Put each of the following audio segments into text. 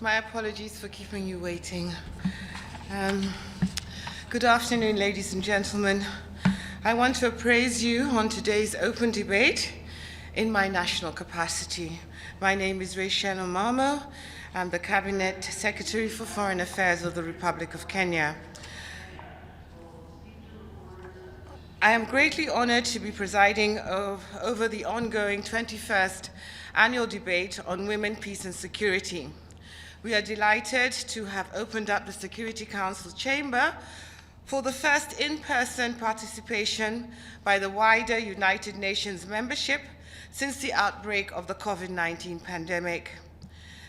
My apologies for keeping you waiting. Good afternoon, ladies and gentlemen. I want to appraise you on today's open debate in my national capacity. My name is Raychelle Awuor Omamo. I'm the Cabinet Secretary for Foreign Affairs of the Republic of Kenya. I am greatly honored to be presiding over the ongoing 21st Annual Debate on Women, Peace and Security. We are delighted to have opened up the Security Council chamber for the first in-person participation by the wider United Nations membership since the outbreak of the COVID-19 pandemic.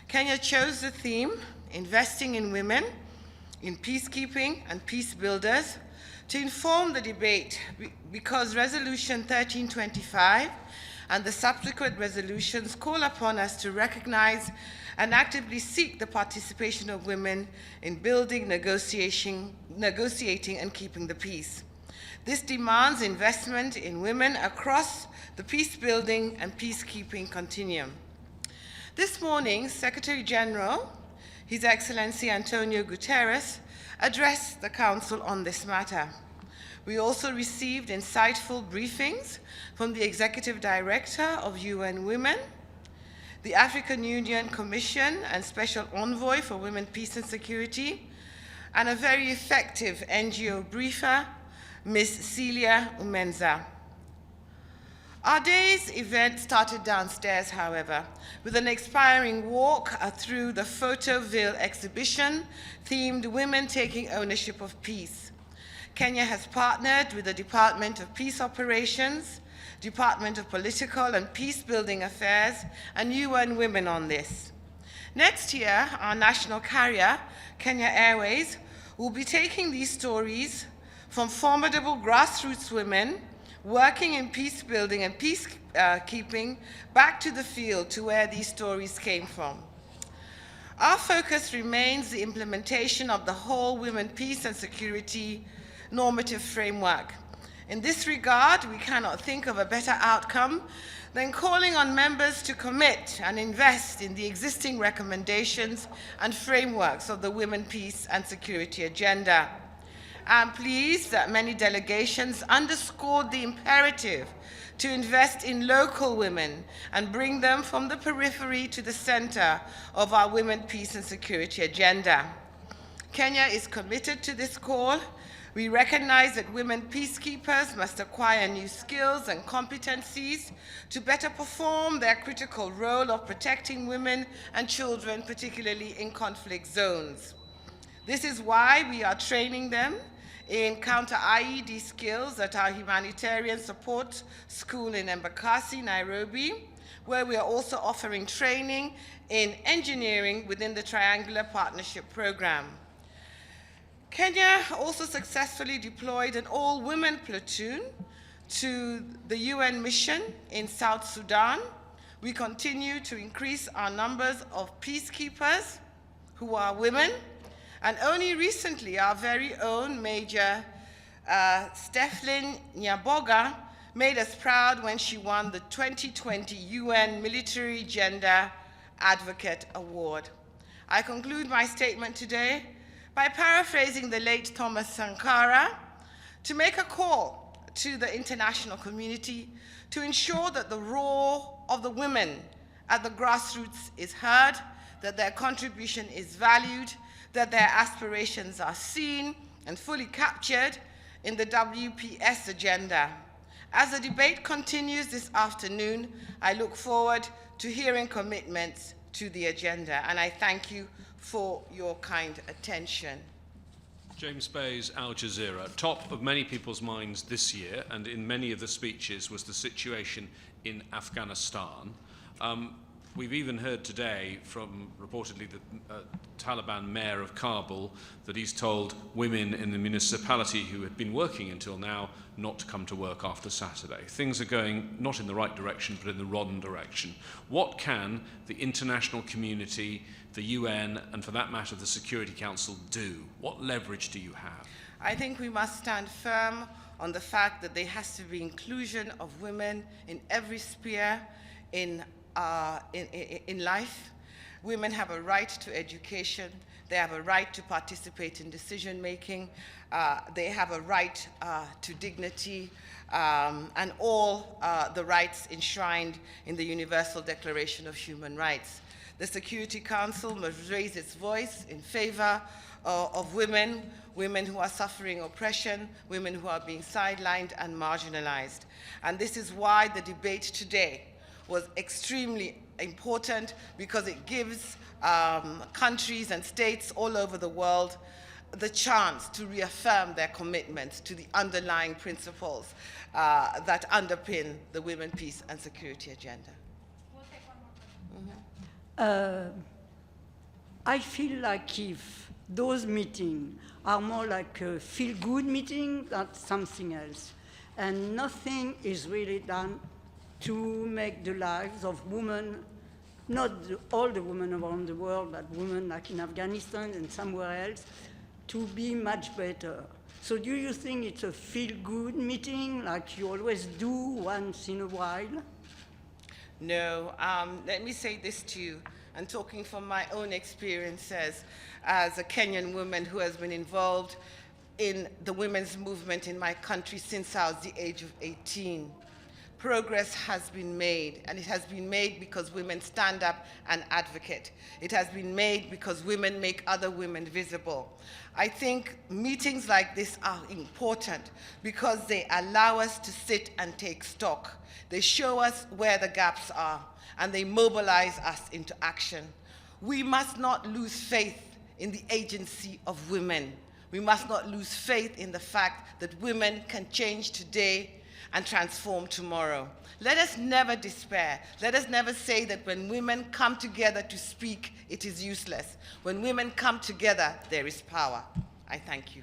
Kenya chose the theme, Investing in Women, in Peacekeeping and Peace Builders, to inform the debate because Resolution 1325 and the subsequent resolutions call upon us to recognize and actively seek the participation of women in building, negotiating, and keeping the peace. This demands investment in women across the peace-building and peacekeeping continuum. This morning, Secretary General, His Excellency Antonio Guterres, addressed the Council on this matter. We also received insightful briefings from the Executive Director of UN Women, the African Union Commission and Special Envoy for Women, Peace and Security, and a very effective NGO briefer, Ms. Celia Umenza. Our day's event started downstairs, however, with an inspiring walk through the Photoville exhibition themed Women Taking Ownership of Peace. Kenya has partnered with the Department of Peace Operations, Department of Political and Peace-Building Affairs, and UN Women on this. Next year, our national carrier, Kenya Airways, will be taking these stories from formidable grassroots women working in peace-building and peacekeeping back to the field to where these stories came from. Our focus remains the implementation of the whole Women, Peace and Security normative framework. In this regard, we cannot think of a better outcome than calling on members to commit and invest in the existing recommendations and frameworks of the Women, Peace and Security agenda. I'm pleased that many delegations underscored the imperative to invest in local women and bring them from the periphery to the center of our Women, Peace and Security agenda. Kenya is committed to this call. We recognize that women peacekeepers must acquire new skills and competencies to better perform their critical role of protecting women and children, particularly in conflict zones. This is why we are training them in counter-IED skills at our humanitarian support school in Embakasi, Nairobi, where we are also offering training in engineering within the Triangular Partnership Program. Kenya also successfully deployed an all-women platoon to the UN mission in South Sudan. We continue to increase our numbers of peacekeepers who are women, and only recently our very own Major Steflin Nyaboga made us proud when she won the 2020 UN Military Gender Advocate Award. I conclude my statement today by paraphrasing the late Thomas Sankara to make a call to the international community to ensure that the roar of the women at the grassroots is heard, that their contribution is valued, that their aspirations are seen and fully captured in the WPS agenda. As the debate continues this afternoon, I look forward to hearing commitments to the agenda, and I thank you for your kind attention. James Bay's Al Jazeera. Top of many people's minds this year, and in many of the speeches, was the situation in Afghanistan. We've even heard today from reportedly the Taliban mayor of Kabul that he's told women in the municipality who had been working until now not to come to work after Saturday. Things are going not in the right direction, but in the wrong direction. What can the international community, the UN, and for that matter, the Security Council do? What leverage do you have? I think we must stand firm on the fact that there has to be inclusion of women in every sphere in life. Women have a right to education. They have a right to participate in decision-making. They have a right to dignity and all the rights enshrined in the Universal Declaration of Human Rights. The Security Council must raise its voice in favor of women, women who are suffering oppression, women who are being sidelined and marginalized. And this is why the debate today was extremely important, because it gives countries and states all over the world the chance to reaffirm their commitments to the underlying principles that underpin the Women, Peace and Security agenda. We'll take one more question. I feel like if those meetings are more like a feel-good meeting than something else, and nothing is really done to make the lives of women, not all the women around the world, but women like in Afghanistan and somewhere else, to be much better. So do you think it's a feel-good meeting like you always do once in a while? No, let me say this to you, and talking from my own experiences as a Kenyan woman who has been involved in the women's movement in my country since I was the age of 18. Progress has been made, and it has been made because women stand up and advocate. It has been made because women make other women visible. I think meetings like this are important because they allow us to sit and take stock. They show us where the gaps are, and they mobilize us into action. We must not lose faith in the agency of women. We must not lose faith in the fact that women can change today and transform tomorrow. Let us never despair. Let us never say that when women come together to speak, it is useless. When women come together, there is power. I thank you.